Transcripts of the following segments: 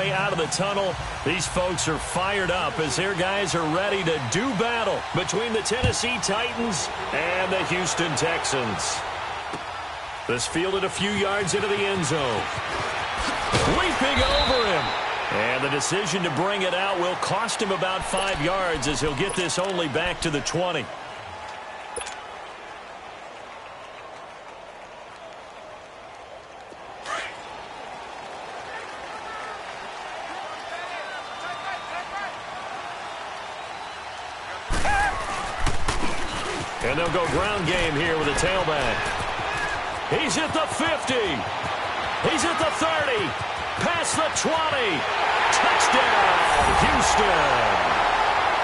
way out of the tunnel. These folks are fired up as their guys are ready to do battle between the Tennessee Titans and the Houston Texans. This fielded a few yards into the end zone. Leaping over him. And the decision to bring it out will cost him about 5 yards as he'll get this only back to the 20. And they'll go ground game here with a tailback. He's at the 50. He's at the 30. Past the 20. Touchdown, Houston.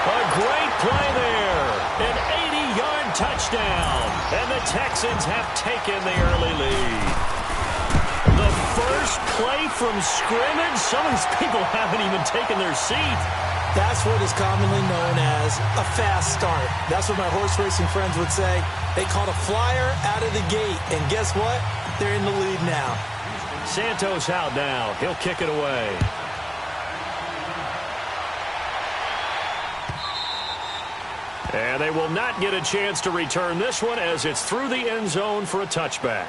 A great play there. An 80-yard touchdown. And the Texans have taken the early lead. The first play from scrimmage. Some of these people haven't even taken their seat. That's what is commonly known as a fast start. That's what my horse racing friends would say. They caught a flyer out of the gate, and guess what? They're in the lead now. Santos out now. He'll kick it away. And they will not get a chance to return this one as it's through the end zone for a touchback.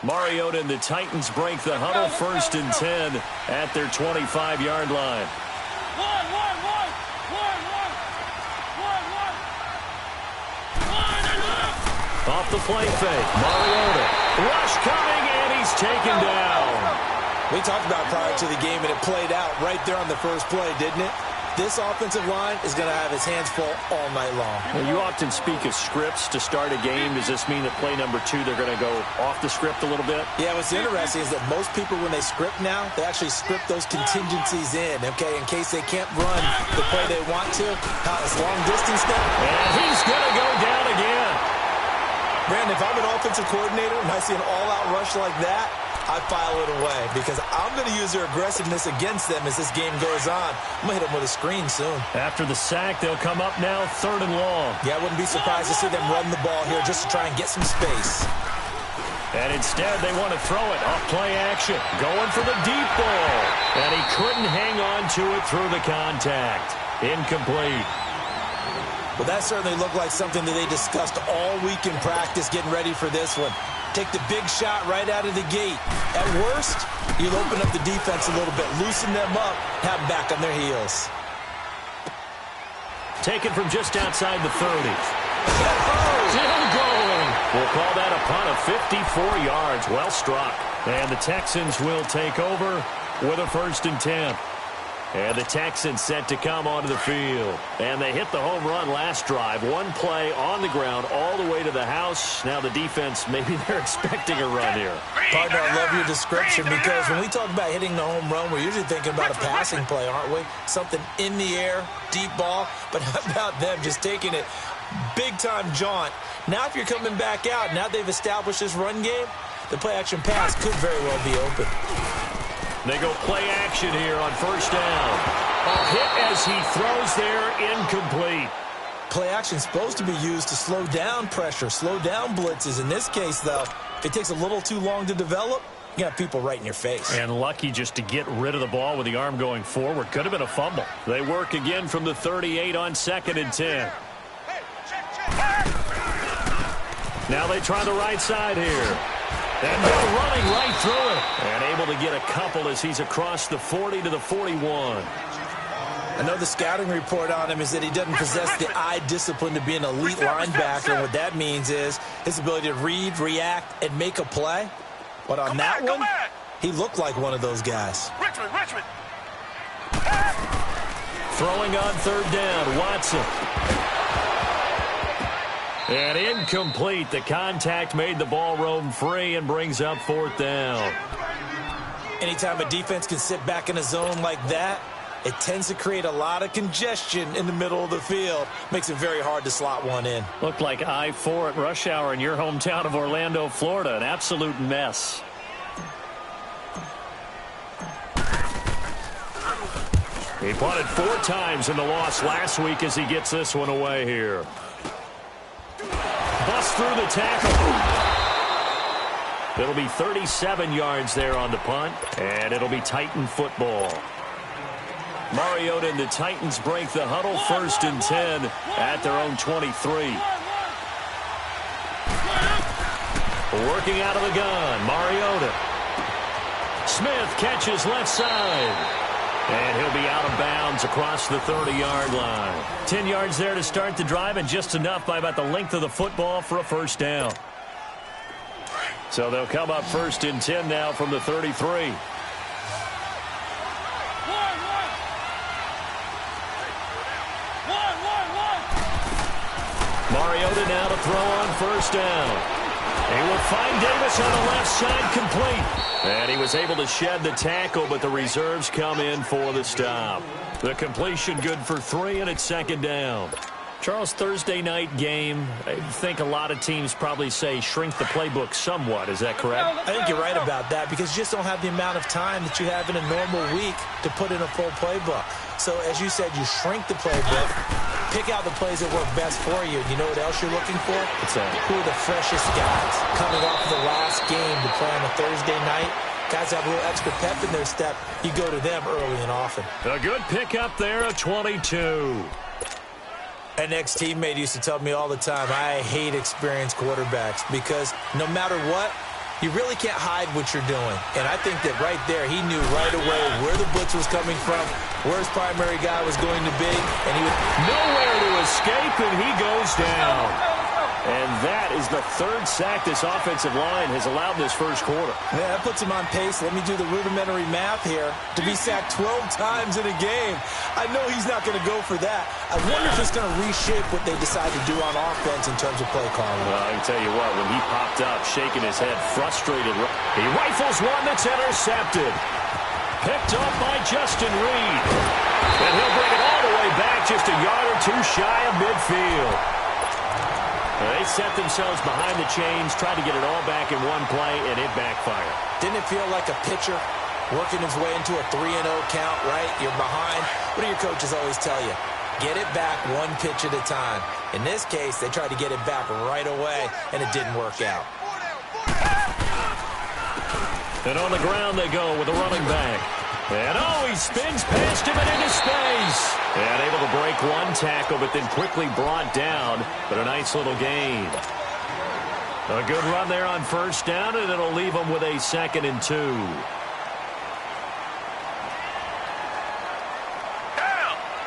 Mariota and the Titans break the huddle, 1st and 10 at their 25-yard line. Off the play fake, Mariota. Rush coming, and he's taken down. We talked about prior to the game, and it played out right there on the first play, didn't it? This offensive line is going to have his hands full all night long. Well, you often speak of scripts to start a game. Does this mean that play number 2, they're going to go off the script a little bit? Yeah, what's interesting is that most people, when they script now, they actually script those contingencies in, okay, in case they can't run the play they want to. It's long distance now. And he's going to go down again. Brandon, if I'm an offensive coordinator and I see an all-out rush like that, I file it away because I'm going to use their aggressiveness against them as this game goes on. I'm going to hit them with a screen soon. After the sack, they'll come up now 3rd and long. Yeah, I wouldn't be surprised to see them run the ball here just to try and get some space. And instead, they want to throw it off play action. Going for the deep ball. And he couldn't hang on to it through the contact. Incomplete. Well, that certainly looked like something that they discussed all week in practice getting ready for this one. Take the big shot right out of the gate. At worst, you'll open up the defense a little bit, loosen them up, have them back on their heels. Taken from just outside the 30. Still going. We'll call that a punt of 54 yards. Well struck. And the Texans will take over with a 1st and 10. And the Texans set to come onto the field. And they hit the home run last drive. One play on the ground all the way to the house. Now the defense, maybe they're expecting a run here. Partner, I love your description because when we talk about hitting the home run, we're usually thinking about a passing play, aren't we? Something in the air, deep ball. But how about them just taking it big-time jaunt? Now if you're coming back out, now they've established this run game, the play-action pass could very well be open. They go play action here on 1st down. A hit as he throws there, incomplete. Play action is supposed to be used to slow down pressure, slow down blitzes. In this case, though, if it takes a little too long to develop, you got people right in your face. And lucky just to get rid of the ball with the arm going forward. Could have been a fumble. They work again from the 38 on 2nd and 10. Now they try the right side here. And they're running right through it. And able to get a couple as he's across the 40 to the 41. I know the scouting report on him is that he doesn't possess the eye discipline to be an elite linebacker. And what that means is his ability to read, react, and make a play. But on that one, he looked like one of those guys. Richmond. Throwing on 3rd down, Watson. And incomplete. The contact made the ball roam free and brings up 4th down. Anytime a defense can sit back in a zone like that, it tends to create a lot of congestion in the middle of the field. Makes it very hard to slot one in. Looked like I-4 at rush hour in your hometown of Orlando, Florida. An absolute mess. He punted 4 times in the loss last week as he gets this one away here. busts through the tackle. It'll be 37 yards there on the punt, and it'll be Titan football. Mariota and the Titans break the huddle, 1st and 10 at their own 23. Working out of the gun, Mariota. Smith catches left side. And he'll be out of bounds across the 30-yard line. 10 yards there to start the drive, and just enough by about the length of the football for a first down. So they'll come up 1st and 10 now from the 33. Mariota now to throw on 1st down. He will find Davis on the left side, complete. And he was able to shed the tackle, but the reserves come in for the stop. The completion good for 3, and it's 2nd down. Charles, Thursday night game, I think a lot of teams probably say shrink the playbook somewhat. Is that correct? I think you're right about that because you just don't have the amount of time that you have in a normal week to put in a full playbook. So, as you said, you shrink the playbook, pick out the plays that work best for you. You know what else you're looking for? What's that? Who are the freshest guys coming off of the last game to play on a Thursday night? Guys have a little extra pep in their step. You go to them early and often. A good pickup there at 22. An ex-teammate used to tell me all the time, I hate experienced quarterbacks because no matter what, you really can't hide what you're doing. And I think that right there, he knew right away where the blitz was coming from, where his primary guy was going to be, and he was nowhere to escape, and he goes down. And that is the 3rd sack this offensive line has allowed this first quarter. Yeah, that puts him on pace. Let me do the rudimentary math here. To be sacked 12 times in a game, I know he's not going to go for that. I wonder if it's going to reshape what they decide to do on offense in terms of play calling. Well, I can tell you what, when he popped up, shaking his head, frustrated, he rifles one that's intercepted. Picked up by Justin Reed. And he'll bring it all the way back just a yard or 2 shy of midfield. They set themselves behind the chains, tried to get it all back in one play, and it backfired. Didn't it feel like a pitcher working his way into a 3-0 count, right? You're behind. What do your coaches always tell you? Get it back 1 pitch at a time. In this case, they tried to get it back right away, and it didn't work out. And on the ground they go with a running back. And he spins past him and into space. And able to break 1 tackle, but then quickly brought down. But a nice little gain. A good run there on 1st down, and it'll leave them with a 2nd and 2.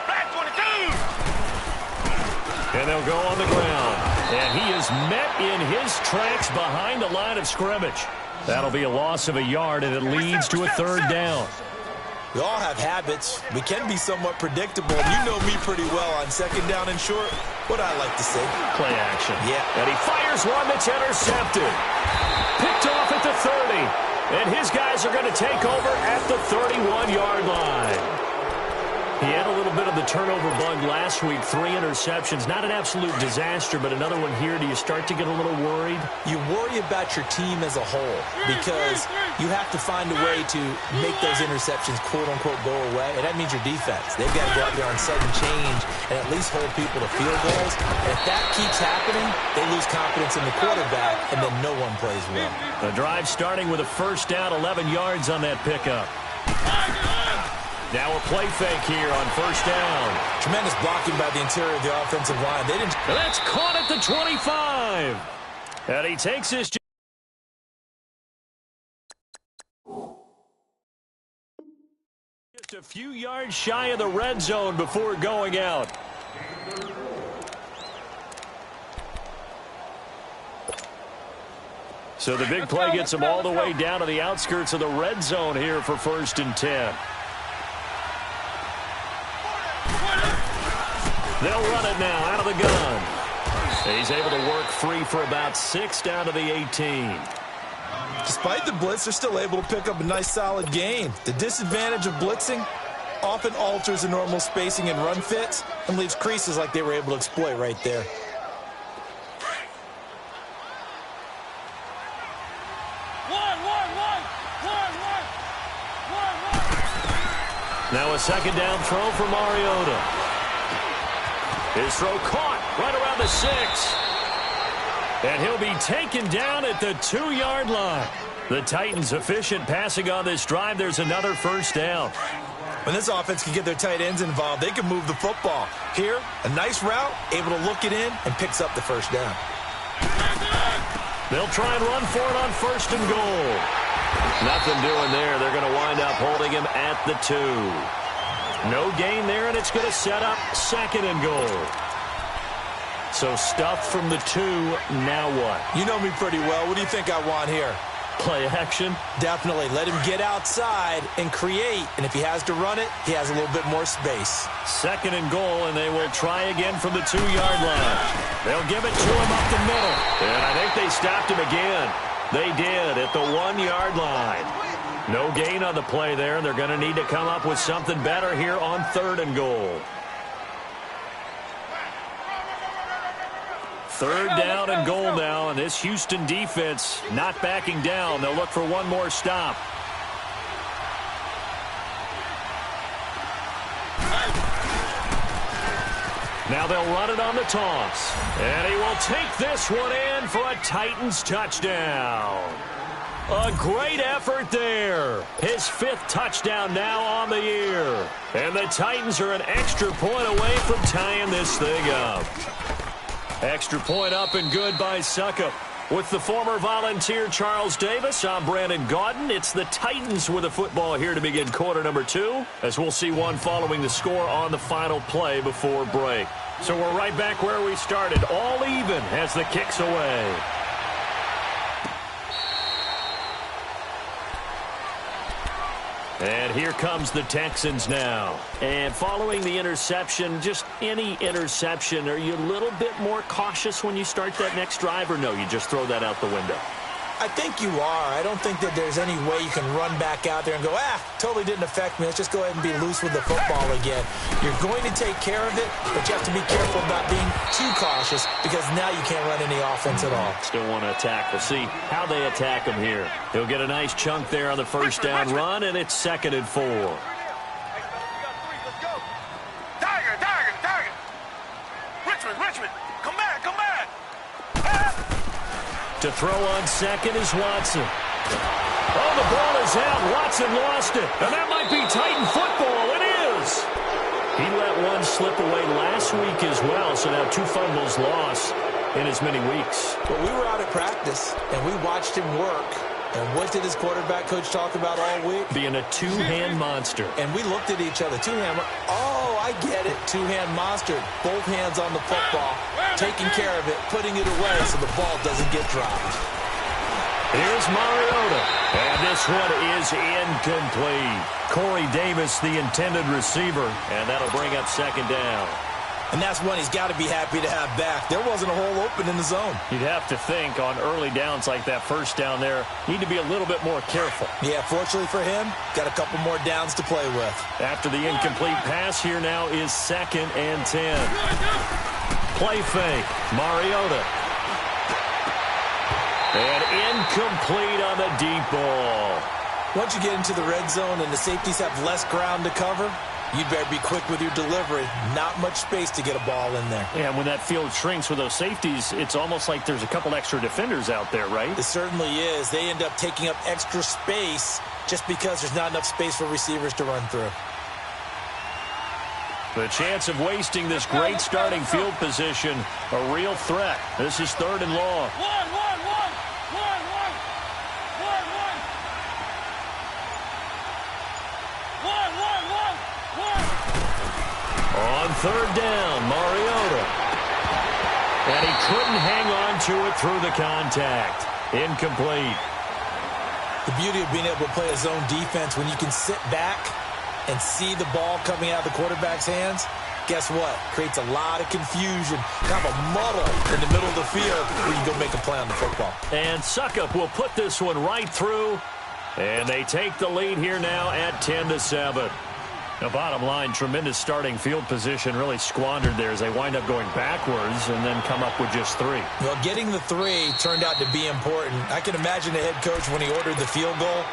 Black 22. And they'll go on the ground. And he is met in his tracks behind the line of scrimmage. That'll be a loss of a yard, and it leads to a 3rd down. We all have habits. We can be somewhat predictable. You know me pretty well on 2nd down and short. What I like to say. Play action. Yeah. And he fires one that's intercepted. Picked off at the 30. And his guys are going to take over at the 31-yard line. He had a little bit of the turnover bug last week. 3 interceptions. Not an absolute disaster, but another one here. Do you start to get a little worried? You worry about your team as a whole because you have to find a way to make those interceptions, quote-unquote, go away. And that means your defense. They've got to go out there on sudden change and at least hold people to field goals. And if that keeps happening, they lose confidence in the quarterback, and then no one plays well. The drive starting with a 1st down, 11 yards on that pickup. Now a play fake here on 1st down. Tremendous blocking by the interior of the offensive line. They didn't. And that's caught at the 25. And he takes his. Just a few yards shy of the red zone before going out. So the big play gets him all the way down to the outskirts of the red zone here for 1st and 10. They'll run it now out of the gun. He's able to work free for about 6 down to the 18. Despite the blitz, they're still able to pick up a nice solid gain. The disadvantage of blitzing often alters the normal spacing and run fits and leaves creases like they were able to exploit right there. Now a 2nd down throw for Mariota. His throw caught right around the 6. And he'll be taken down at the 2-yard line. The Titans efficient passing on this drive. There's another first down. When this offense can get their tight ends involved, they can move the football. Here, a nice route, able to look it in, and picks up the first down. They'll try and run for it on first and goal. Nothing doing there. They're going to wind up holding him at the 2. No gain there, and it's going to set up second and goal. So stuffed from the 2, now what? You know me pretty well. What do you think I want here? Play action? Definitely. Let him get outside and create. And if he has to run it, he has a little bit more space. Second and goal, and they will try again from the 2-yard line. They'll give it to him up the middle. And I think they stopped him again. They did at the 1-yard line. No gain on the play there. They're going to need to come up with something better here on third and goal. Third down and goal now, and this Houston defense not backing down. They'll look for one more stop. Now they'll run it on the toss. And he will take this one in for a Titans touchdown. A great effort there. His 5th touchdown now on the year. And the Titans are an extra point away from tying this thing up. Extra point up and good by Succop. With the former Volunteer Charles Davis, I'm Brandon Gaudin. It's the Titans with the football here to begin quarter number 2, as we'll see one following the score on the final play before break. So we're right back where we started, all even as the kick's away. And here comes the Texans now. And following the interception, just any interception, are you a little bit more cautious when you start that next drive, or no, you just throw that out the window? I think you are. I don't think that there's any way you can run back out there and go, totally didn't affect me. Let's just go ahead and be loose with the football again. You're going to take care of it, but you have to be careful about being too cautious because now you can't run any offense at all. Still want to attack. We'll see how they attack him here. He'll get a nice chunk there on the first down run, and it's 2nd and 4. Richmond, come back. To throw on second is Watson. Oh, the ball is out. Watson lost it. And that might be Titan football. It is. He let one slip away last week as well, so now 2 fumbles lost in as many weeks. But we were out at practice, and we watched him work. And what did his quarterback coach talk about all week? Being a 2-hand monster. And we looked at each other. 2-hand. Oh, I get it. 2-hand monster. Both hands on the football, taking care of it, putting it away so the ball doesn't get dropped. Here's Mariota. And this one is incomplete. Corey Davis, the intended receiver. And that'll bring up 2nd down. And that's one he's got to be happy to have back. There wasn't a hole open in the zone. You'd have to think on early downs like that first down there, need to be a little bit more careful. Yeah, fortunately for him, got a couple more downs to play with. After the incomplete pass, here now is 2nd and 10. Play fake. Mariota. And incomplete on the deep ball. Once you get into the red zone and the safeties have less ground to cover, you'd better be quick with your delivery. Not much space to get a ball in there. Yeah, when that field shrinks with those safeties, it's almost like there's a couple extra defenders out there, right? It certainly is. They end up taking up extra space just because there's not enough space for receivers to run through. The chance of wasting this great starting field position, a real threat. This is 3rd and long. On 3rd down, Mariota. And he couldn't hang on to it through the contact. Incomplete. The beauty of being able to play a zone defense when you can sit back and see the ball coming out of the quarterback's hands, guess what? Creates a lot of confusion, kind of a muddle in the middle of the field where you go make a play on the football. And Succop will put this one right through, and they take the lead here now at 10-7. The bottom line, tremendous starting field position, really squandered there as they wind up going backwards and then come up with just 3. Well, getting the 3 turned out to be important. I can imagine the head coach when he ordered the field goal,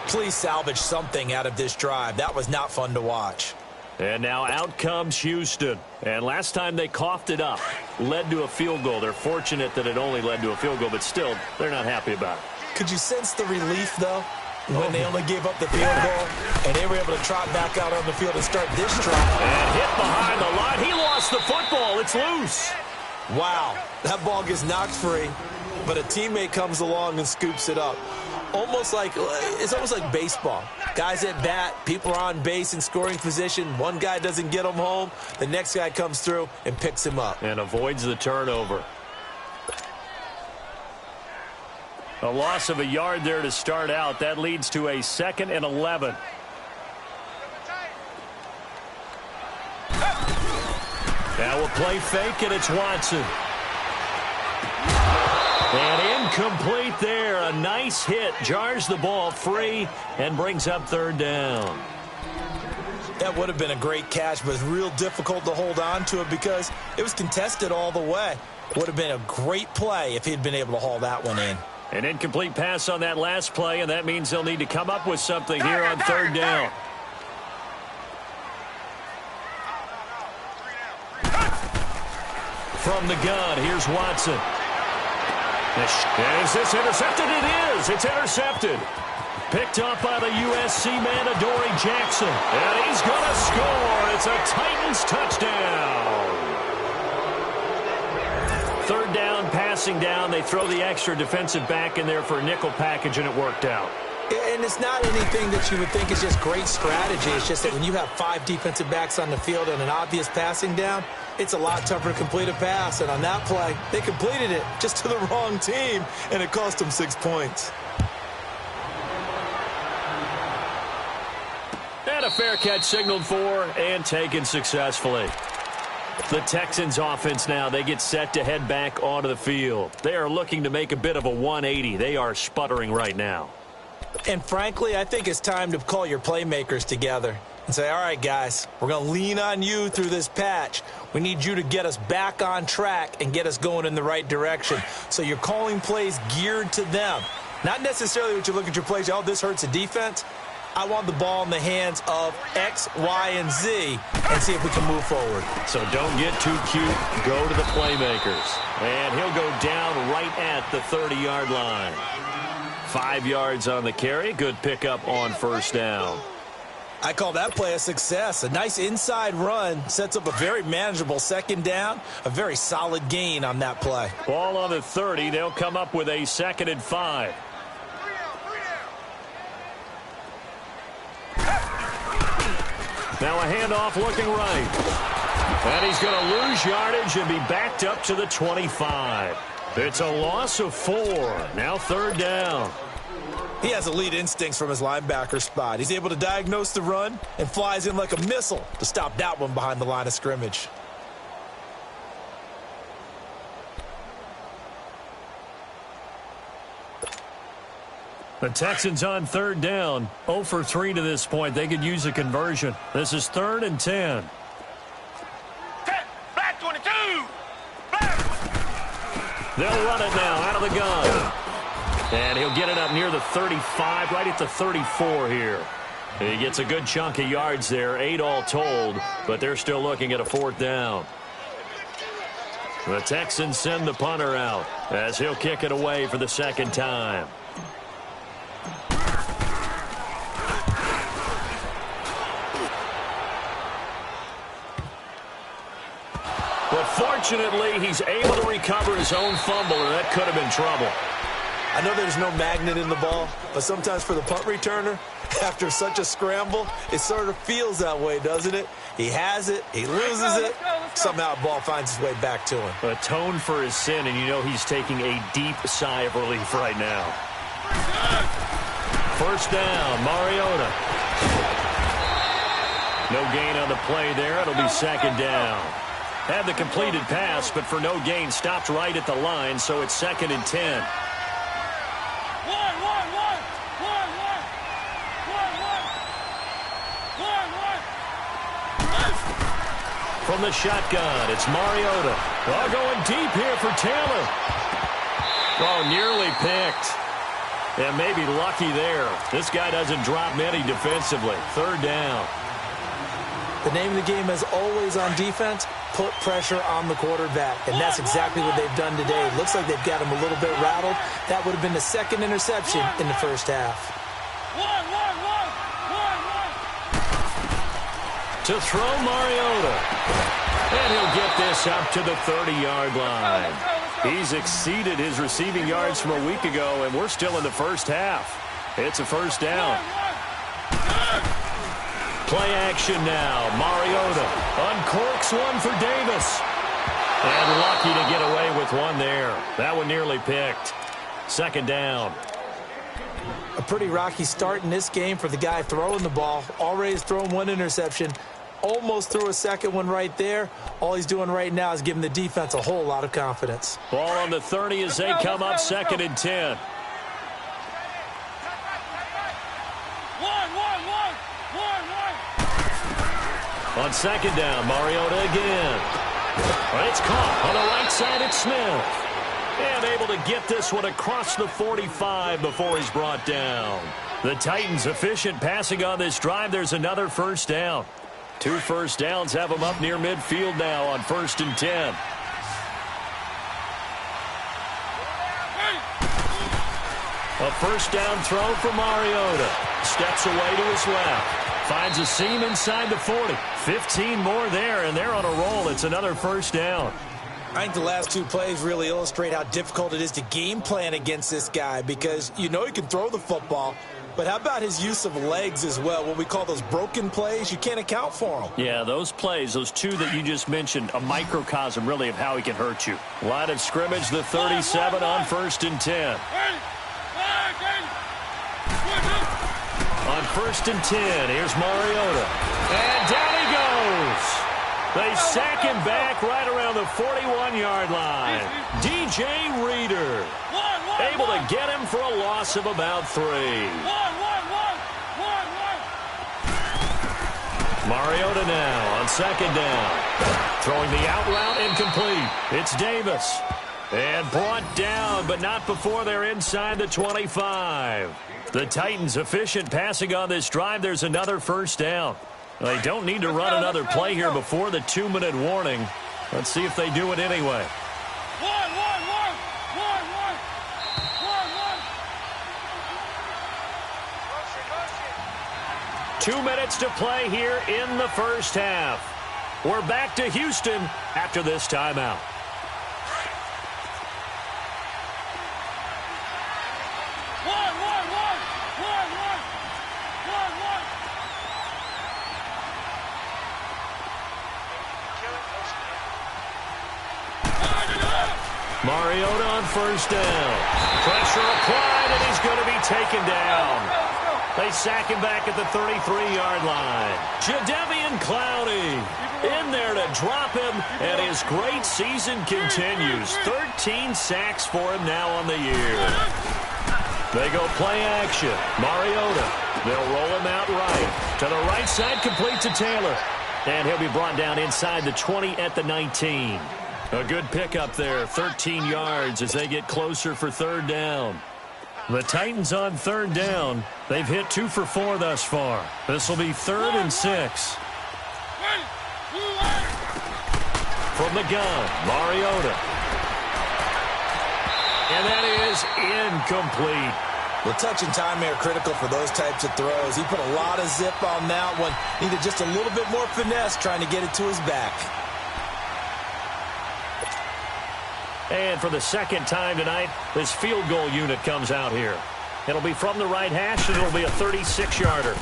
please salvage something out of this drive. That was not fun to watch. And now out comes Houston. And last time they coughed it up, led to a field goal. They're fortunate that it only led to a field goal, but still, they're not happy about it. Could you sense the relief, though, when they only gave up the field goal and they were able to trot back out on the field and start this drive? And hit behind the line. He lost the football. It's loose. Wow, that ball gets knocked free, but a teammate comes along and scoops it up. It's almost like baseball. Guys at bat, people are on base in scoring position. One guy doesn't get him home. The next guy comes through and picks him up. And avoids the turnover. A loss of a yard there to start out. That leads to a 2nd and 11. Now we'll play fake, and it's Watson. And incomplete there. A nice hit. Jars the ball free and brings up 3rd down. That would have been a great catch, but it's real difficult to hold on to it because it was contested all the way. Would have been a great play if he'd been able to haul that one in. An incomplete pass on that last play, and that means they'll need to come up with something here on 3rd down. From the gun, here's Watson. Is this intercepted? It is. It's intercepted. Picked up by the USC man, Adoree Jackson. And he's going to score. It's a Titans touchdown. 3rd down, passing down. They throw the extra defensive back in there for a nickel package, and it worked out. And it's not anything that you would think is just great strategy. It's just that when you have 5 defensive backs on the field and an obvious passing down, it's a lot tougher to complete a pass. And on that play, they completed it just to the wrong team, and it cost them 6 points. And a fair catch signaled for and taken successfully. The Texans offense now, they get set to head back onto the field. They are looking to make a bit of a 180. They are sputtering right now. And frankly, I think it's time to call your playmakers together and say, all right, guys, we're going to lean on you through this patch. We need you to get us back on track and get us going in the right direction. So you're calling plays geared to them. Not necessarily what you look at your plays, oh, this hurts the defense. I want the ball in the hands of X, Y, and Z and see if we can move forward. So don't get too cute. Go to the playmakers. And he'll go down right at the 30-yard line. 5 yards on the carry. Good pickup on 1st down. I call that play a success. A nice inside run sets up a very manageable 2nd down. A very solid gain on that play. Ball on the 30. They'll come up with a 2nd and 5. Now a handoff looking right. And he's going to lose yardage and be backed up to the 25. It's a loss of 4. Now 3rd down. He has elite instincts from his linebacker spot. He's able to diagnose the run and flies in like a missile to stop that one behind the line of scrimmage. The Texans on 3rd down. 0 for 3 to this point. They could use a conversion. This is 3rd and 10. Black 22. They'll run it now out of the gun. And he'll get it up near the 35, right at the 34 here. He gets a good chunk of yards there, 8 all told, but they're still looking at a 4th down. The Texans send the punter out as he'll kick it away for the 2nd time. But fortunately, he's able to recover his own fumble, and that could have been trouble. I know there's no magnet in the ball, but sometimes for the punt returner, after such a scramble, it sort of feels that way, doesn't it? He has it, he loses it, somehow the ball finds its way back to him. Atone for his sin, and you know he's taking a deep sigh of relief right now. 1st down, Mariota. No gain on the play there. It'll be 2nd down. Had the completed pass, but for no gain, stopped right at the line, so it's 2nd and 10. From the shotgun, it's Mariota. Oh, going deep here for Taylor. Oh, nearly picked. And maybe lucky there. This guy doesn't drop many defensively. 3rd down. The name of the game is always on defense, put pressure on the quarterback. And that's exactly what they've done today. It looks like they've got him a little bit rattled. That would have been the second interception in the first half. To throw Mariota. And he'll get this up to the 30-yard line. He's exceeded his receiving yards from a week ago, and we're still in the first half. It's a first down. Play action now. Mariota uncorks one for Davis. And lucky to get away with one there. That one nearly picked. Second down. A pretty rocky start in this game for the guy throwing the ball. Already has thrown one interception. Almost threw a second one right there. All he's doing right now is giving the defense a whole lot of confidence. Ball on the 30 as they come up 2nd and 10. On 2nd down, Mariota again. It's caught on the right side at Smith. And able to get this one across the 45 before he's brought down. The Titans efficient passing on this drive. There's another first down. 2 first downs have them up near midfield now on 1st and 10. A first down throw for Mariota. Steps away to his left. Finds a seam inside the 40. 15 more there, and they're on a roll. It's another first down. I think the last 2 plays really illustrate how difficult it is to game plan against this guy because you know he can throw the football, but how about his use of legs as well? What we call those broken plays, you can't account for them. Yeah, those plays, those 2 that you just mentioned, a microcosm really of how he can hurt you. Line of scrimmage, the 37 on 1st and 10. On 1st and 10, here's Mariota. And down he goes. They sack him back right around the 41-yard line. DJ Reader able to get him for a loss of about 3. Mariota now on 2nd down. Throwing the out route incomplete. It's Davis. And brought down, but not before they're inside the 25. The Titans efficient passing on this drive. There's another first down. They don't need to run another play here before the 2-minute warning. Let's see if they do it anyway. 2 minutes to play here in the first half. We're back to Houston after this timeout. Mariota on first down. Pressure applied, and he's going to be taken down. They sack him back at the 33-yard line. Jadeveon Clowney in there to drop him, and his great season continues. 13 sacks for him now on the year. They go play action. Mariota. They'll roll him out right. To the right side, complete to Taylor. And he'll be brought down inside the 20 at the 19. A good pickup there, 13 yards as they get closer for 3rd down. The Titans on 3rd down. They've hit 2 for 4 thus far. This will be 3rd and 6. From the gun, Mariota. And that is incomplete. The touch and time are critical for those types of throws. He put a lot of zip on that one. Needed just a little bit more finesse trying to get it to his back. And for the 2nd time tonight, this field goal unit comes out here. It'll be from the right hash, and it'll be a 36-yarder.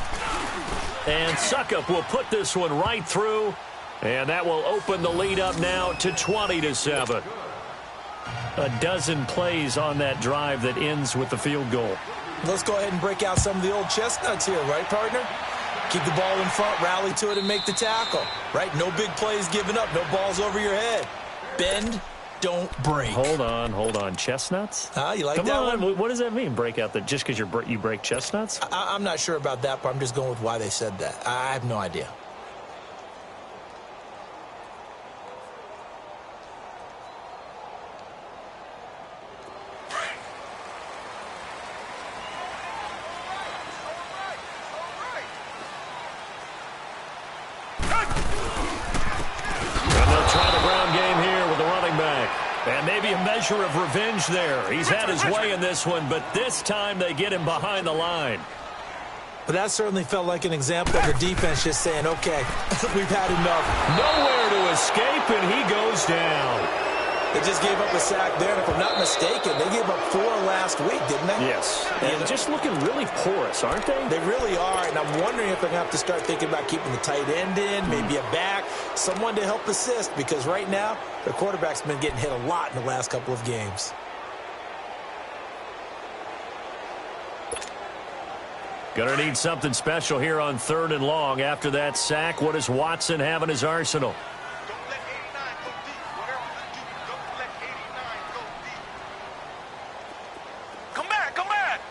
And Succop will put this one right through, and that will open the lead up now to 20-7. A dozen plays on that drive that ends with the field goal. Let's go ahead and break out some of the old chestnuts here, right, partner? Keep the ball in front, rally to it, and make the tackle. Right? No big plays given up, no balls over your head. Bend, don't break. Hold on. Chestnuts? You like Come that on. one? What does that mean, break out the just because you break chestnuts? I'm not sure about that, but I'm just going with why they said that. I have no idea. measure of revenge there. He's had his way in this one, but this time they get him behind the line. But that certainly felt like an example of the defense just saying, okay, we've had enough. Nowhere to escape, and he goes down. They just gave up a sack there, and if I'm not mistaken, they gave up 4 last week, didn't they? Yes, and just looking really porous, aren't they? They really are, and I'm wondering if they're going to have to start thinking about keeping the tight end in, maybe a back, someone to help assist, because right now, their quarterback's been getting hit a lot in the last couple of games. Gonna need something special here on 3rd and long. After that sack, what does Watson have in his arsenal? Don't let 89 go deep. Whatever you do, don't let 89 go deep. Come back, come back.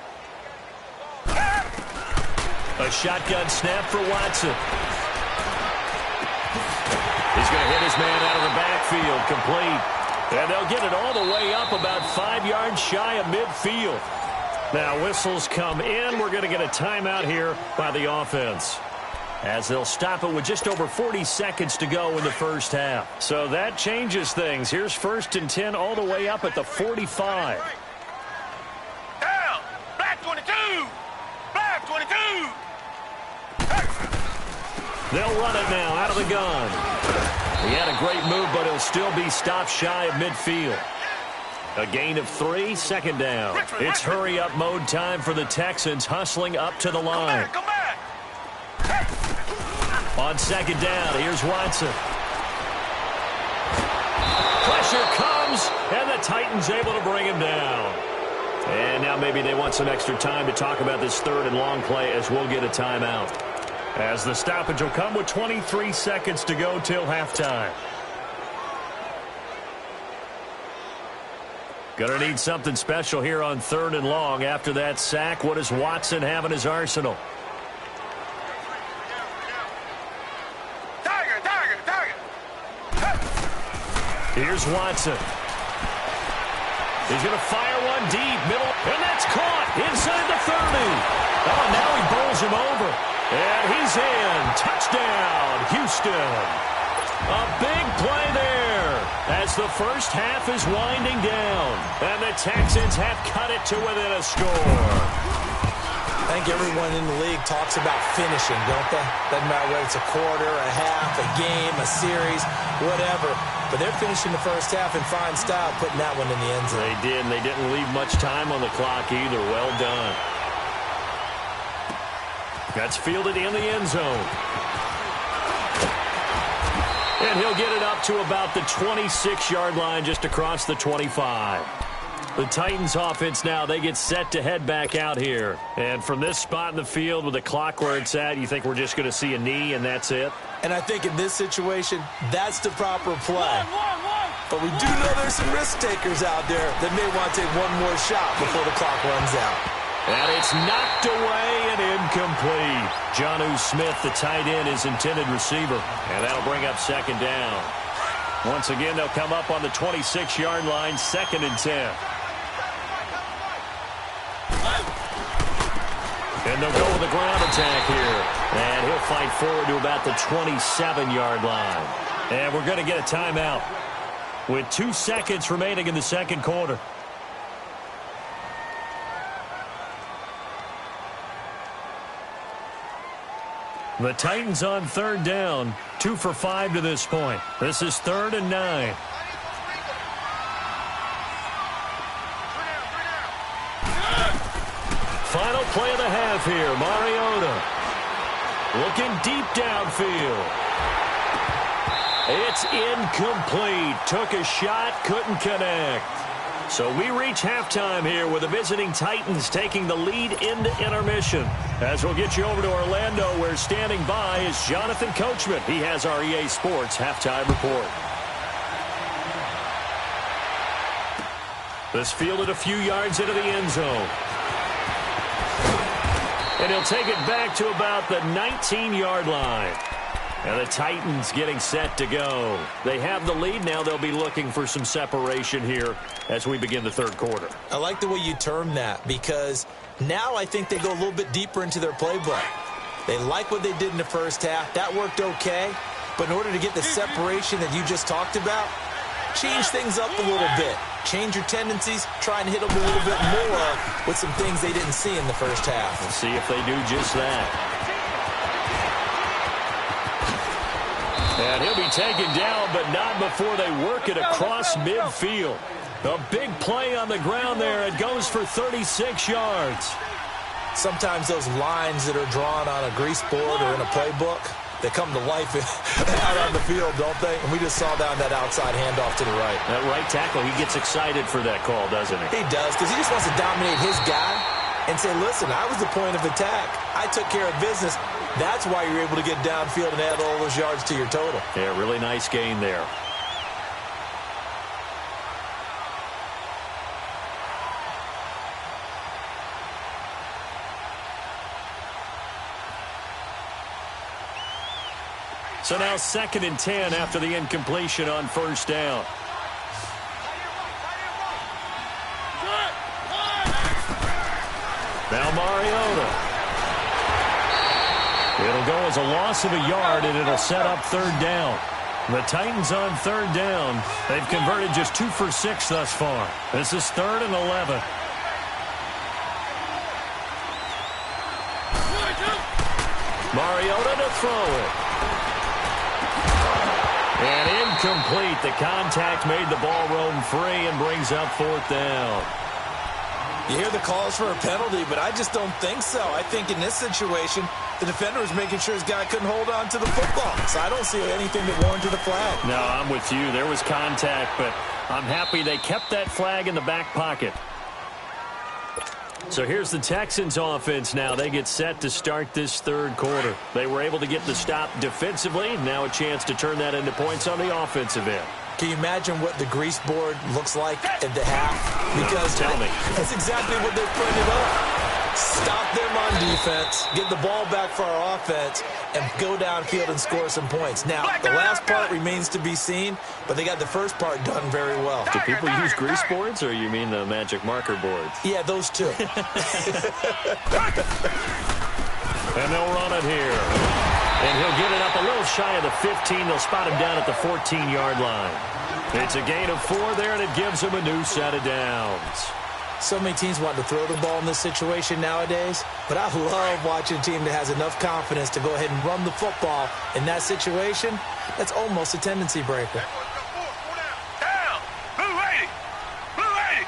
A shotgun snap for Watson. He's going to hit his man out of the backfield, complete. And they'll get it all the way up about 5 yards shy of midfield. Now whistles come in. We're going to get a timeout here by the offense, as they'll stop it with just over 40 seconds to go in the first half. So that changes things. Here's 1st and 10 all the way up at the 45. Down. Black 22. Black 22. They'll run it now out of the gun. He had a great move, but he'll still be stopped shy of midfield. A gain of 3, 2nd down. It's hurry-up mode time for the Texans, hustling up to the line. Come back. On 2nd down, here's Watson. Pressure comes, and the Titans able to bring him down. And now maybe they want some extra time to talk about this 3rd and long play, as we'll get a timeout. As the stoppage will come with 23 seconds to go till halftime. Gonna need something special here on 3rd and long. After that sack, what does Watson have in his arsenal? Tiger, tiger, tiger. Here's Watson. He's gonna fire one deep, middle, and that's caught inside the 30. Oh, now he bowls him over. And he's in. Touchdown, Houston. A big play there as the first half is winding down. And the Texans have cut it to within a score. I think everyone in the league talks about finishing, don't they? Doesn't matter whether it's a quarter, a half, a game, a series, whatever. But they're finishing the first half in fine style, putting that one in the end zone. They did, and they didn't leave much time on the clock either. Well done. That's fielded in the end zone. And he'll get it up to about the 26-yard line, just across the 25. The Titans offense now, they get set to head back out here. And from this spot in the field with the clock where it's at, you think we're just going to see a knee and that's it? And I think in this situation, that's the proper play. But we do know there's some risk takers out there that may want to take one more shot before the clock runs out. And it's knocked away and incomplete. Jonnu Smith, the tight end, is intended receiver. And that'll bring up 2nd down. Once again, they'll come up on the 26-yard line, 2nd and 10. And they'll go with the ground attack here. And he'll fight forward to about the 27-yard line. And we're going to get a timeout with 2 seconds remaining in the second quarter. The Titans on 3rd down, 2 for 5 to this point. This is 3rd and 9. Final play of the half here. Mariota looking deep downfield. It's incomplete. Took a shot, couldn't connect. So we reach halftime here with the visiting Titans taking the lead into intermission. As we'll get you over to Orlando, where standing by is Jonathan Coachman. He has our EA Sports halftime report. This fielded a few yards into the end zone. And he'll take it back to about the 19-yard line. And the Titans getting set to go. They have the lead now. They'll be looking for some separation here as we begin the third quarter. I like the way you term that, because now I think they go a little bit deeper into their playbook. They like what they did in the first half. That worked okay. But in order to get the separation that you just talked about, change things up a little bit. Change your tendencies, try and hit them a little bit more with some things they didn't see in the first half. We'll see if they do just that. And he'll be taken down, but not before they work it across midfield. A big play on the ground there. It goes for 36 yards. Sometimes those lines that are drawn on a grease board or in a playbook, they come to life out on the field, don't they? And we just saw down that outside handoff to the right. That right tackle, he gets excited for that call, doesn't he? He does, because he just wants to dominate his guy and say, listen, I was the point of attack. I took care of business. That's why you're able to get downfield and add all those yards to your total. Yeah, really nice gain there. So now 2nd and 10 after the incompletion on first down. Now Mariota. It'll go as a loss of a yard, and it'll set up 3rd down. The Titans on 3rd down. They've converted just 2 for 6 thus far. This is 3rd and 11. Mariota to throw it. And incomplete. The contact made the ball roam free and brings up 4th down. You hear the calls for a penalty, but I just don't think so. I think in this situation, the defender was making sure his guy couldn't hold on to the football. So I don't see anything that warranted a flag. No, I'm with you. There was contact, but I'm happy they kept that flag in the back pocket. So here's the Texans offense now. They get set to start this 3rd quarter. They were able to get the stop defensively. Now a chance to turn that into points on the offensive end. Can you imagine what the grease board looks like at the half? Because tell me. That's exactly what they're putting it up. Stop them on defense, get the ball back for our offense, and go downfield and score some points. Now, the last part remains to be seen, but they got the first part done very well. Do people use grease boards, or you mean the magic marker boards? Yeah, those two. And they'll run it here. And he'll get it up a little shy of the 15. They'll spot him down at the 14-yard line. It's a gain of 4 there, and it gives him a new set of downs. So many teams want to throw the ball in this situation nowadays, but I love watching a team that has enough confidence to go ahead and run the football. In that situation, that's almost a tendency breaker. Down. Blue 80. Blue 80.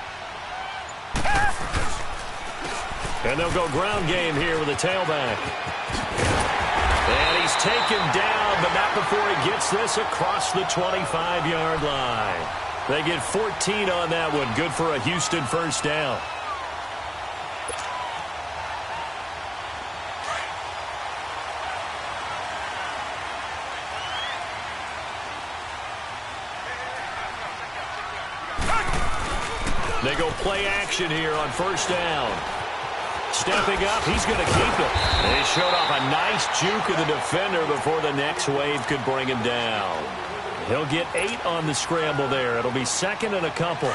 And they'll go ground game here with a tailback. And he's taken down, but not before he gets this across the 25-yard line. They get 14 on that one. Good for a Houston first down. They go play action here on first down. Stepping up, he's going to keep it. They showed off a nice juke of the defender before the next wave could bring him down. He'll get 8 on the scramble there. It'll be 2nd and a couple.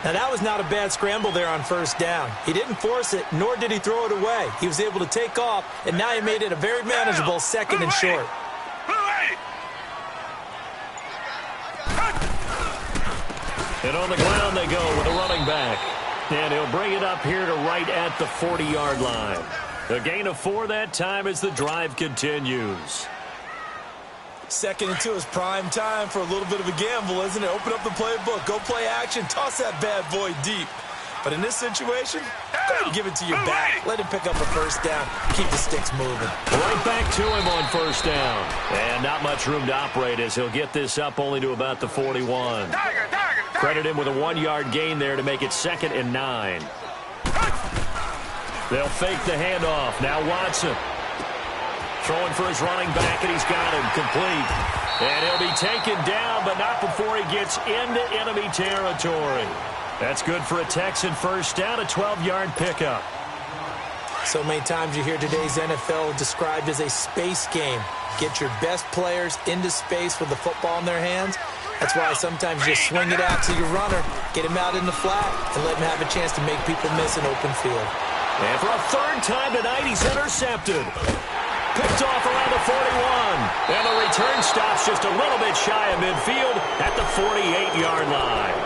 Now, that was not a bad scramble there on first down. He didn't force it, nor did he throw it away. He was able to take off, and now he made it a very manageable 2nd and short. And on the ground they go with a running back. And he'll bring it up here to right at the 40-yard line. A gain of 4 that time as the drive continues. 2nd and 2 is prime time for a little bit of a gamble, isn't it? Open up the playbook, go play action, toss that bad boy deep. But in this situation, go ahead and give it to your back. Let him pick up a first down, keep the sticks moving. Right back to him on first down. And not much room to operate as he'll get this up only to about the 41. Credit him with a 1-yard gain there to make it 2nd and 9. They'll fake the handoff. Now Watson. Throwing for his running back, and he's got him complete. And he'll be taken down, but not before he gets into enemy territory. That's good for a Texan first down, a 12-yard pickup. So many times you hear today's NFL described as a space game. Get your best players into space with the football in their hands. That's why sometimes you just swing it out to your runner, get him out in the flat, and let him have a chance to make people miss an open field. And for a 3rd time tonight, he's intercepted. Picked off around the 41. And the return stops just a little bit shy of midfield at the 48-yard line.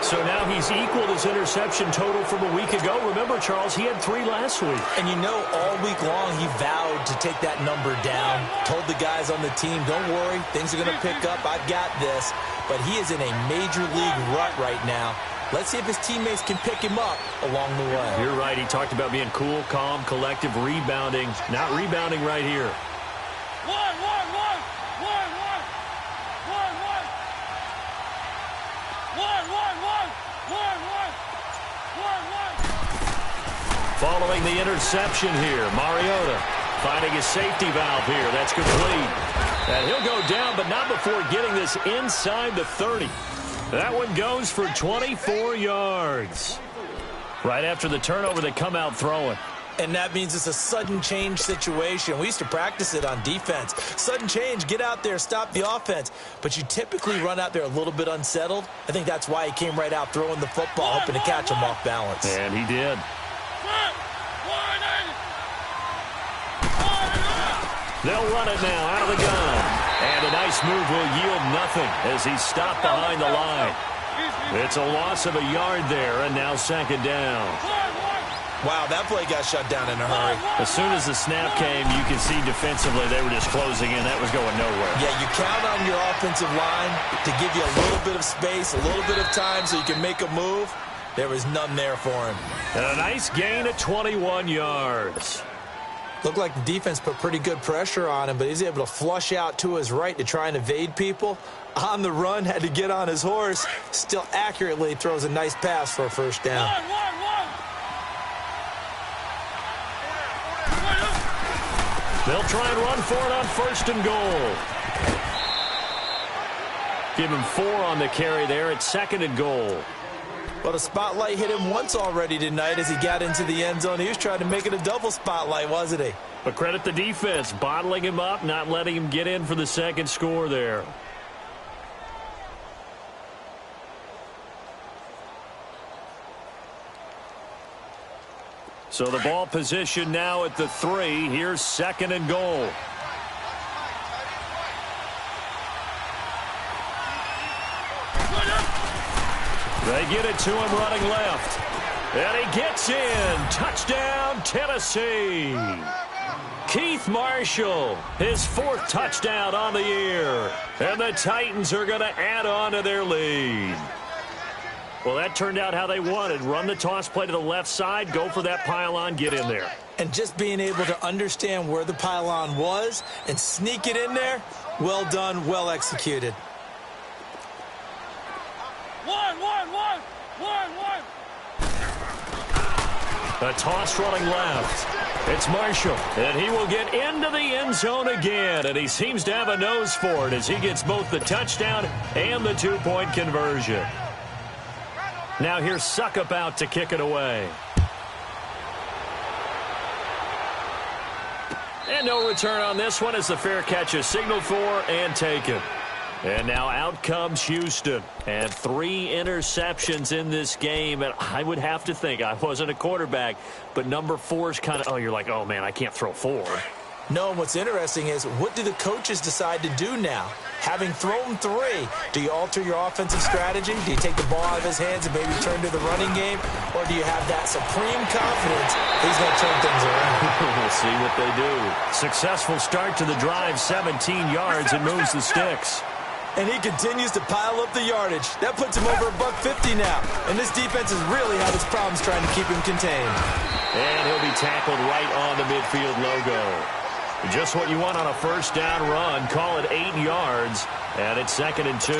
So now he's equaled his interception total from a week ago. Remember, Charles, he had 3 last week. And you know, all week long he vowed to take that number down. Told the guys on the team, don't worry, things are going to pick up. I've got this. But he is in a major league rut right now. Let's see if his teammates can pick him up along the way. You're right. He talked about being cool, calm, collective, rebounding. Not rebounding right here. Following the interception here, Mariota finding his safety valve here. That's complete. And he'll go down, but not before getting this inside the 30. That one goes for 24 yards. Right after the turnover, they come out throwing. And that means it's a sudden change situation. We used to practice it on defense. Sudden change, get out there, stop the offense. But you typically run out there a little bit unsettled. I think that's why he came right out throwing the football, hoping to catch him off balance. And he did. They'll run it now out of the gun. And a nice move will yield nothing as he's stopped behind the line. It's a loss of a yard there, and now 2nd down. Wow, that play got shut down in a hurry. As soon as the snap came, you can see defensively they were just closing in. That was going nowhere. Yeah, you count on your offensive line to give you a little bit of space, a little bit of time so you can make a move. There was none there for him. And a nice gain of 21 yards. Looked like the defense put pretty good pressure on him, but he's able to flush out to his right to try and evade people. On the run, had to get on his horse. Still accurately throws a nice pass for a 1st down. They'll try and run for it on 1st and goal. Give him 4 on the carry there at 2nd and goal. Well, the spotlight hit him once already tonight as he got into the end zone. He was trying to make it a double spotlight, wasn't he? But credit the defense, bottling him up, not letting him get in for the 2nd score there. So the ball position now at the 3. Here's 2nd and goal. They get it to him running left. And he gets in. Touchdown, Tennessee. Keith Marshall, his 4th touchdown on the year. And the Titans are going to add on to their lead. Well, that turned out how they wanted. Run the toss play to the left side, go for that pylon, get in there. And just being able to understand where the pylon was and sneak it in there, well done, well executed. A toss running left. It's Marshall, and he will get into the end zone again, and he seems to have a nose for it as he gets both the touchdown and the 2-point conversion. Now here's Suckup out to kick it away. And no return on this one as the fair catch is signaled for and taken. And now out comes Houston. And 3 interceptions in this game. And I would have to think, I wasn't a quarterback, but number 4 is kind of, oh, you're like, oh, man, I can't throw 4. No, what's interesting is what do the coaches decide to do now? Having thrown 3, do you alter your offensive strategy? Do you take the ball out of his hands and maybe turn to the running game? Or do you have that supreme confidence he's going to turn things around? We'll see what they do. Successful start to the drive, 17 yards, and moves the sticks. And he continues to pile up the yardage. That puts him over $150 now. And this defense has really had its problems trying to keep him contained. And he'll be tackled right on the midfield logo. Just what you want on a 1st down run. Call it 8 yards. And it's 2nd and 2.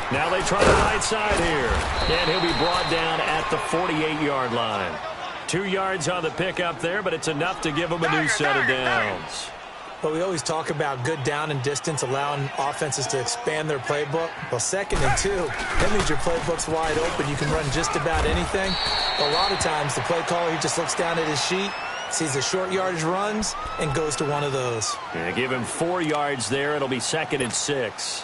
Now they try the right side here. And he'll be brought down at the 48-yard line. 2 yards on the pickup there, but it's enough to give him a new set of downs. Well, we always talk about good down and distance, allowing offenses to expand their playbook. Well, 2nd and 2, that means your playbook's wide open. You can run just about anything. A lot of times, the play caller, he just looks down at his sheet, sees the short yardage runs, and goes to one of those. Yeah, give him 4 yards there. It'll be 2nd and 6.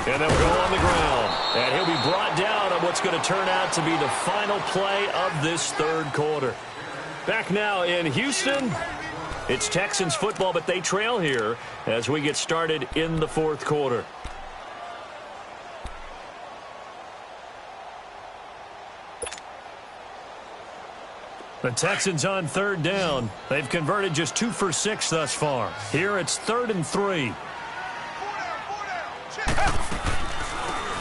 And they'll go on the ground. And he'll be brought down on what's going to turn out to be the final play of this third quarter. Back now in Houston, it's Texans football, but they trail here as we get started in the fourth quarter. The Texans on 3rd down. They've converted just 2 for 6 thus far. Here it's 3rd and 3.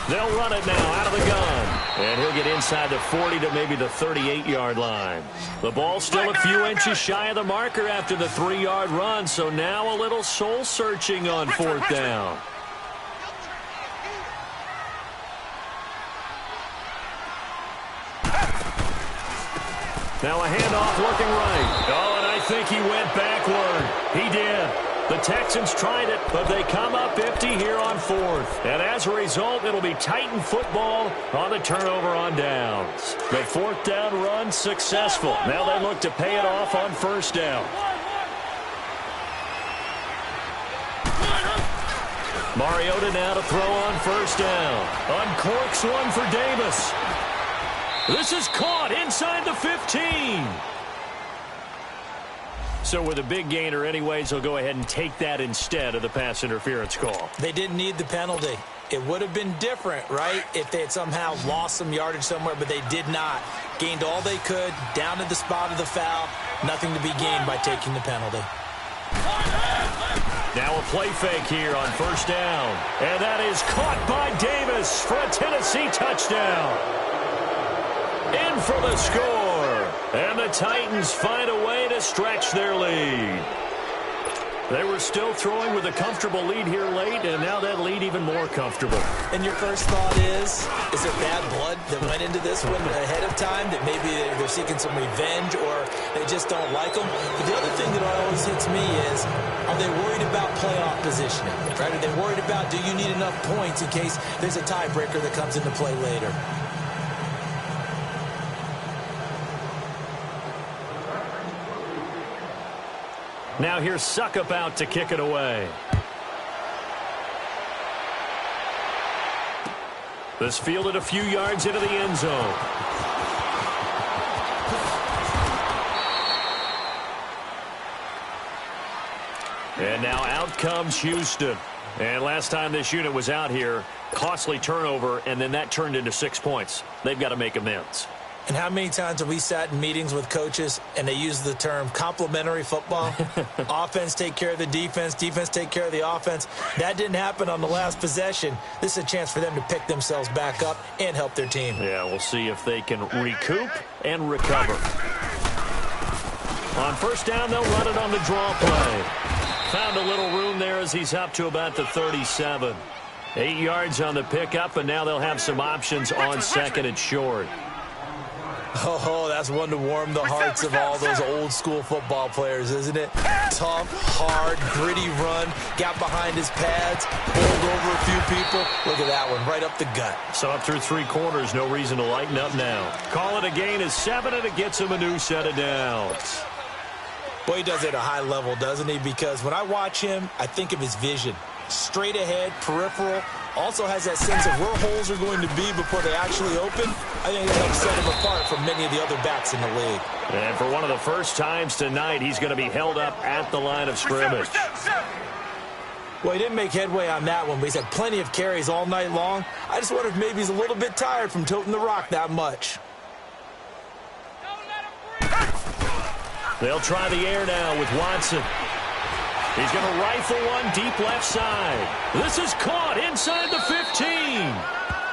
They'll run it now out of the gun. And he'll get inside the 40 to maybe the 38-yard line. The ball still a few inches shy of the marker after the 3-yard run, so now a little soul-searching on 4th down. Now a handoff looking right. Oh, and I think he went backward. He did. The Texans tried it, but they come up empty here on 4th. And as a result, it'll be Titan football on the turnover on downs. The 4th down run successful. Now they look to pay it off on 1st down. Mariota now to throw on 1st down. Uncorks one for Davis. This is caught inside the 15. So with a big gainer anyways, they'll go ahead and take that instead of the pass interference call. They didn't need the penalty. It would have been different, right, if they had somehow lost some yardage somewhere, but they did not. Gained all they could, down to the spot of the foul. Nothing to be gained by taking the penalty. Now a play fake here on 1st down. And that is caught by Davis for a Tennessee touchdown. In for the score. And the Titans find a way to stretch their lead. They were still throwing with a comfortable lead here late, and now that lead even more comfortable. And your first thought is there bad blood that went into this one ahead of time, that maybe they're seeking some revenge or they just don't like them? But the other thing that always hits me is, are they worried about playoff positioning? Right? Are they worried about, do you need enough points in case there's a tiebreaker that comes into play later? Now here's Suckup out to kick it away. This fielded a few yards into the end zone. And now out comes Houston. And last time this unit was out here, costly turnover, and then that turned into 6 points. They've got to make amends. And how many times have we sat in meetings with coaches and they use the term complementary football? Offense take care of the defense, defense take care of the offense. That didn't happen on the last possession. This is a chance for them to pick themselves back up and help their team. Yeah, we'll see if they can recoup and recover. On 1st down, they'll run it on the draw play. Found a little room there as he's up to about the 37. 8 yards on the pickup, and now they'll have some options on 2nd and short. Oh, that's one to warm the hearts of all those old-school football players, isn't it? Tough, hard, gritty run, got behind his pads, bowled over a few people. Look at that one, right up the gut. So up through 3 quarters, no reason to lighten up now. Call it a gain of 7, and it gets him a new set of downs. Boy, he does it at a high level, doesn't he? Because when I watch him, I think of his vision. Straight ahead, peripheral, also has that sense of where holes are going to be before they actually open. I think that helps set him apart from many of the other backs in the league. And for one of the first times tonight, he's going to be held up at the line of scrimmage. Well, he didn't make headway on that one, but he's had plenty of carries all night long. I just wonder if maybe he's a little bit tired from toting the rock that much. They'll try the air now with Watson. He's going to rifle one deep left side. This is caught inside the 15.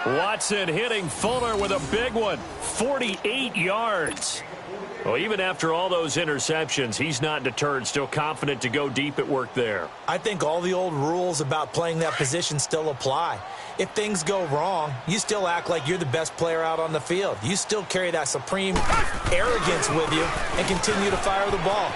Watson hitting Fuller with a big one. 48 yards. Well, even after all those interceptions, he's not deterred, still confident to go deep at work there. I think all the old rules about playing that position still apply. If things go wrong, you still act like you're the best player out on the field. You still carry that supreme arrogance with you and continue to fire the ball.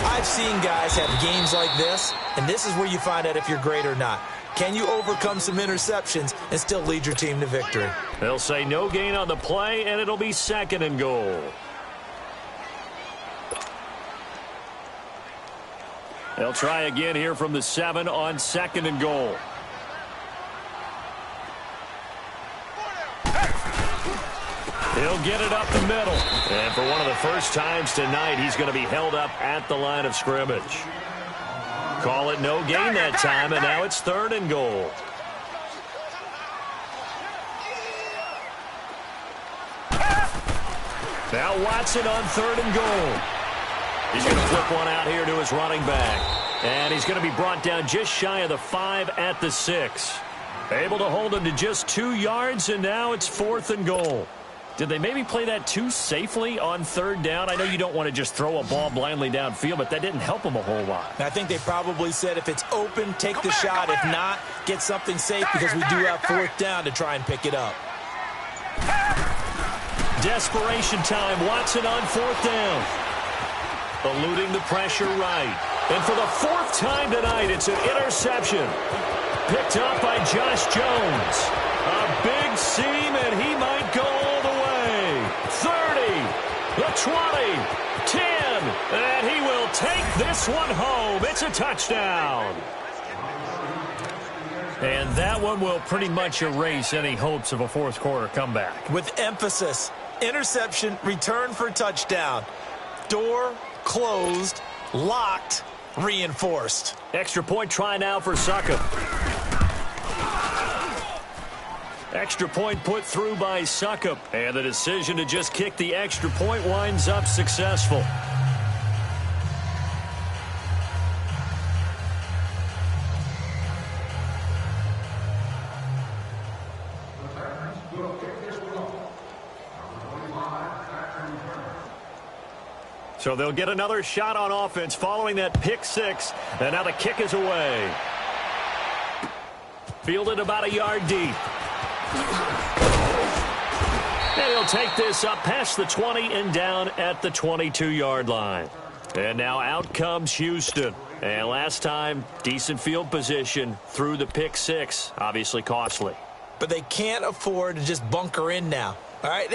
I've seen guys have games like this, and this is where you find out if you're great or not. Can you overcome some interceptions and still lead your team to victory? They'll say no gain on the play, and it'll be 2nd and goal. They'll try again here from the 7 on 2nd and goal. He'll get it up the middle. And for one of the first times tonight, he's going to be held up at the line of scrimmage. Call it no gain that time, and now it's 3rd and goal. Now Watson on 3rd and goal. He's going to flip one out here to his running back. And he's going to be brought down just shy of the 5 at the 6. Able to hold him to just 2 yards, and now it's 4th and goal. Did they maybe play that too safely on 3rd down? I know you don't want to just throw a ball blindly downfield, but that didn't help them a whole lot. I think they probably said if it's open, take the shot. If not, get something safe because we do have 4th down to try and pick it up. Desperation time. Watson on 4th down. Eluding the pressure right. And for the 4th time tonight, it's an interception. Picked up by Josh Jones. A big seam, and he might go all the way. 30, the 20, 10, and he will take this one home. It's a touchdown. And that one will pretty much erase any hopes of a 4th quarter comeback. With emphasis, interception, return for touchdown. Door closed, locked, reinforced. Extra point try now for Succop. Extra point put through by Succop. And the decision to just kick the extra point winds up successful. So they'll get another shot on offense following that pick 6. And now the kick is away. Fielded about a yard deep. And he'll take this up past the 20 and down at the 22-yard line. And now out comes Houston. And last time, decent field position through the pick 6. Obviously costly. But they can't afford to just bunker in now. All right,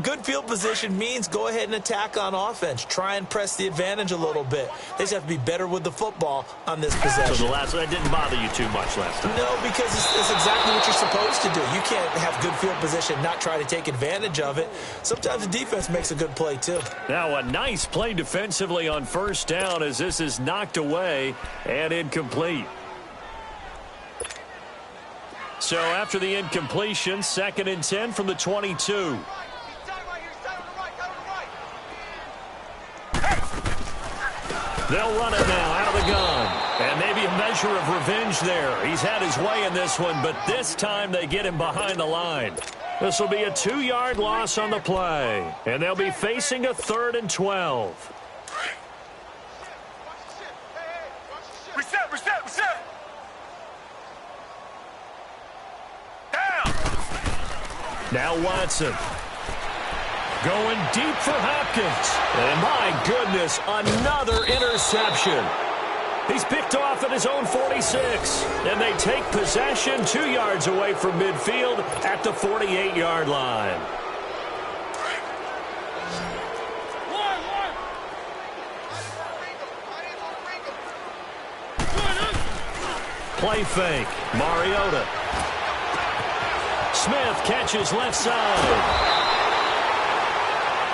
good field position means go ahead and attack on offense. Try and press the advantage a little bit. They just have to be better with the football on this possession. So the last one didn't bother you too much last time? No, because it's exactly what you're supposed to do. You can't have good field position, not try to take advantage of it. Sometimes the defense makes a good play, too. Now a nice play defensively on 1st down as this is knocked away and incomplete. So after the incompletion, 2nd and 10 from the 22. They'll run it now out of the gun. And maybe a measure of revenge there. He's had his way in this one, but this time they get him behind the line. This will be a 2-yard loss on the play. And they'll be facing a 3rd and 12. Reset. Now Watson going deep for Hopkins. And my goodness, another interception. He's picked off at his own 46. And they take possession 2 yards away from midfield at the 48-yard line. Play fake. Mariota. Smith catches left side.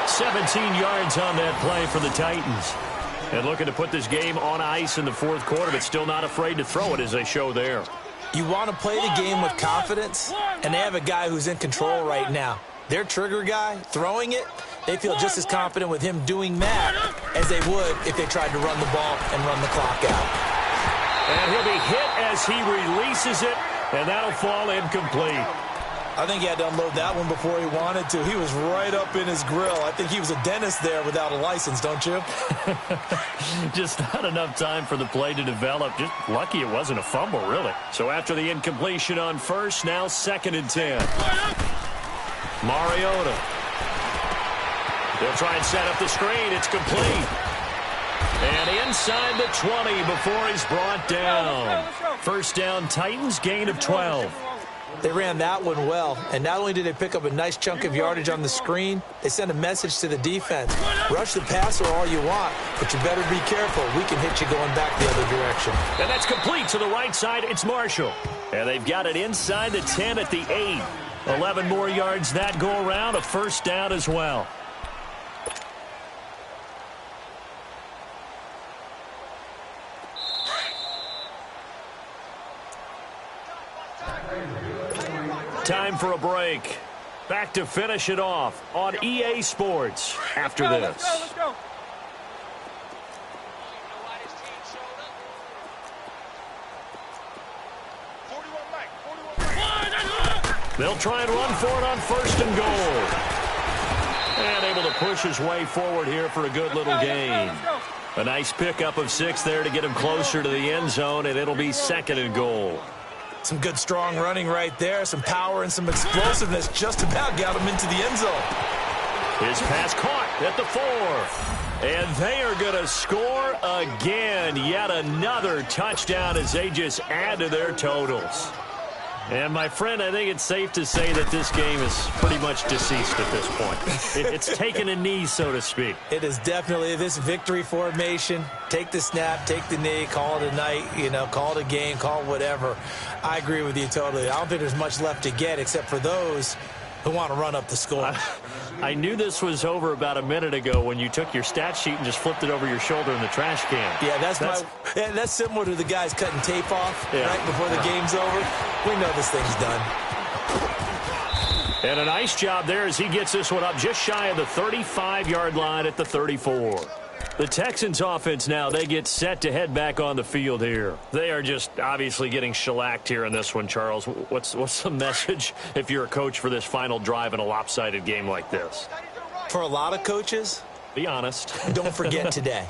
17 yards on that play for the Titans. And looking to put this game on ice in the 4th quarter, but still not afraid to throw it as they show there. You want to play the game with confidence, and they have a guy who's in control right now. Their trigger guy, throwing it, they feel just as confident with him doing that as they would if they tried to run the ball and run the clock out. And he'll be hit as he releases it, and that'll fall incomplete. I think he had to unload that one before he wanted to. He was right up in his grill. I think he was a dentist there without a license, don't you? Just not enough time for the play to develop. Just lucky it wasn't a fumble, really. So after the incompletion on first, now 2nd and 10. Mariota. They'll try and set up the screen. It's complete. And inside the 20 before he's brought down. First down, Titans, gain of 12. They ran that one well, and not only did they pick up a nice chunk of yardage on the screen, they sent a message to the defense. Rush the passer all you want, but you better be careful. We can hit you going back the other direction. And that's complete to the right side. It's Marshall. And they've got it inside the 10 at the 8. 11 more yards that go around, a first down as well. Time for a break. Back to finish it off on EA Sports after this. Let's go. They'll try and run for it on 1st and goal. And able to push his way forward here for a good little gain. A nice pickup of 6 there to get him closer to the end zone, and it'll be 2nd and goal. Some good, strong running right there. Some power and some explosiveness just about got him into the end zone. His pass caught at the 4. And they are going to score again. Yet another touchdown as they just add to their totals. And, my friend, I think it's safe to say that this game is pretty much deceased at this point. It's taken a knee, so to speak. It is definitely this victory formation. Take the snap, take the knee, call it a night, call it a game, call it whatever. I agree with you totally. I don't think there's much left to get except for those who want to run up the score. I knew this was over about a minute ago when you took your stat sheet and just flipped it over your shoulder in the trash can. Yeah, that's similar to the guys cutting tape off right before the game's over. We know this thing's done. And a nice job there as he gets this one up just shy of the 35-yard line at the 34. The Texans offense now, they get set to head back on the field here. They are just obviously getting shellacked here in this one, Charles. What's the message if you're a coach for this final drive in a lopsided game like this? For a lot of coaches, be honest. Don't forget today.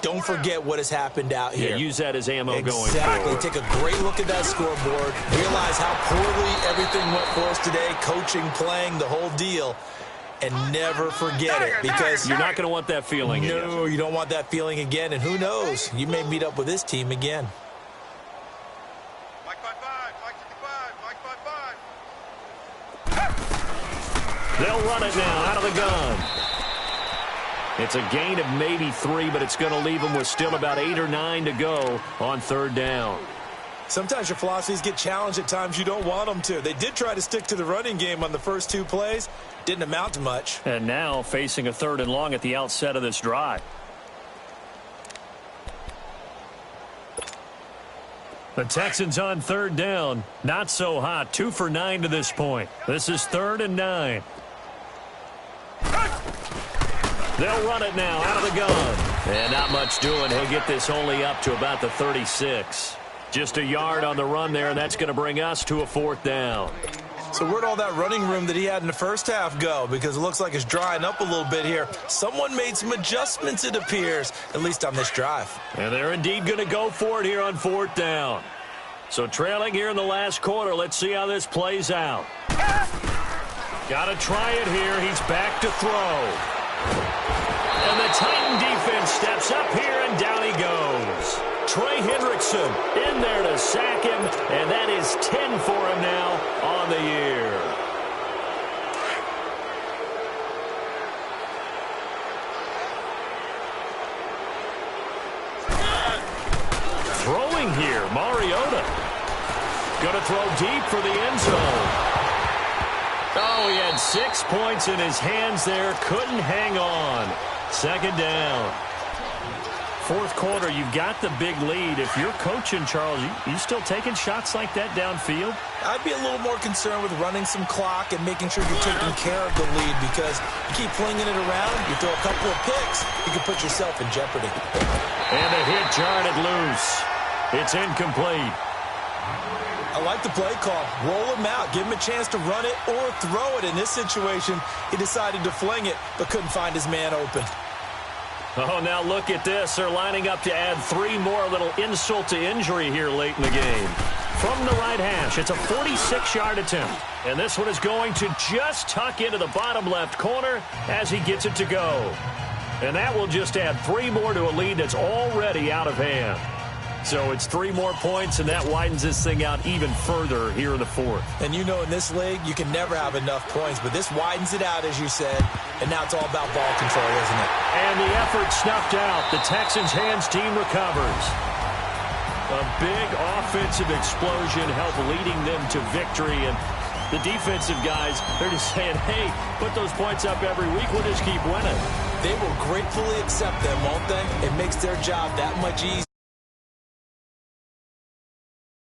Don't forget what has happened out here. Yeah, use that as ammo going forward. Exactly. Take a great look at that scoreboard. Realize how poorly everything went for us today, coaching, playing, the whole deal. And never forget it, because you're not going to want that feeling again. No, you don't want that feeling again. And who knows? You may meet up with this team again. Mike 5-5, Mike 55. They'll run it now out of the gun. It's a gain of maybe 3, but it's going to leave them with still about 8 or 9 to go on 3rd down. Sometimes your philosophies get challenged at times you don't want them to. They did try to stick to the running game on the first 2 plays. Didn't amount to much. And now facing a 3rd and long at the outset of this drive. The Texans on 3rd down. Not so hot. 2 for 9 to this point. This is 3rd and 9. They'll run it now out of the gun. And not much doing. He'll get this only up to about the 36. Just a yard on the run there, and that's going to bring us to a 4th down. So where'd all that running room that he had in the first half go? Because it looks like it's drying up a little bit here. Someone made some adjustments, it appears, at least on this drive. And they're indeed going to go for it here on 4th down. So trailing here in the last quarter, let's see how this plays out. Got to try it here. He's back to throw. And the Titan defense steps up here, and down he goes. Trey Hendrickson in there to sack him, and that is 10 for him now on the year. Throwing here, Mariota. Going to throw deep for the end zone. Oh, he had 6 points in his hands there. Couldn't hang on. 2nd down. 4th quarter, you've got the big lead. If you're coaching, Charles, you still taking shots like that downfield? I'd be a little more concerned with running some clock and making sure you're taking care of the lead, because you keep flinging it around, you throw a couple of picks, you can put yourself in jeopardy. And a hit jarred it loose. It's incomplete. I like the play call. Roll him out. Give him a chance to run it or throw it. In this situation, he decided to fling it, but couldn't find his man open. Oh, now look at this. They're lining up to add 3 more, a little insult to injury here late in the game. From the right hash, it's a 46-yard attempt. And this one is going to just tuck into the bottom left corner as he gets it to go. And that will just add 3 more to a lead that's already out of hand. So it's 3 more points, and that widens this thing out even further here in the fourth. And you know in this league, you can never have enough points, but this widens it out, as you said, and now it's all about ball control, isn't it? And the effort snuffed out. The Texans' hands team recovers. A big offensive explosion helped leading them to victory, and the defensive guys, they're just saying, hey, put those points up every week, we'll just keep winning. They will gratefully accept them, won't they? It makes their job that much easier.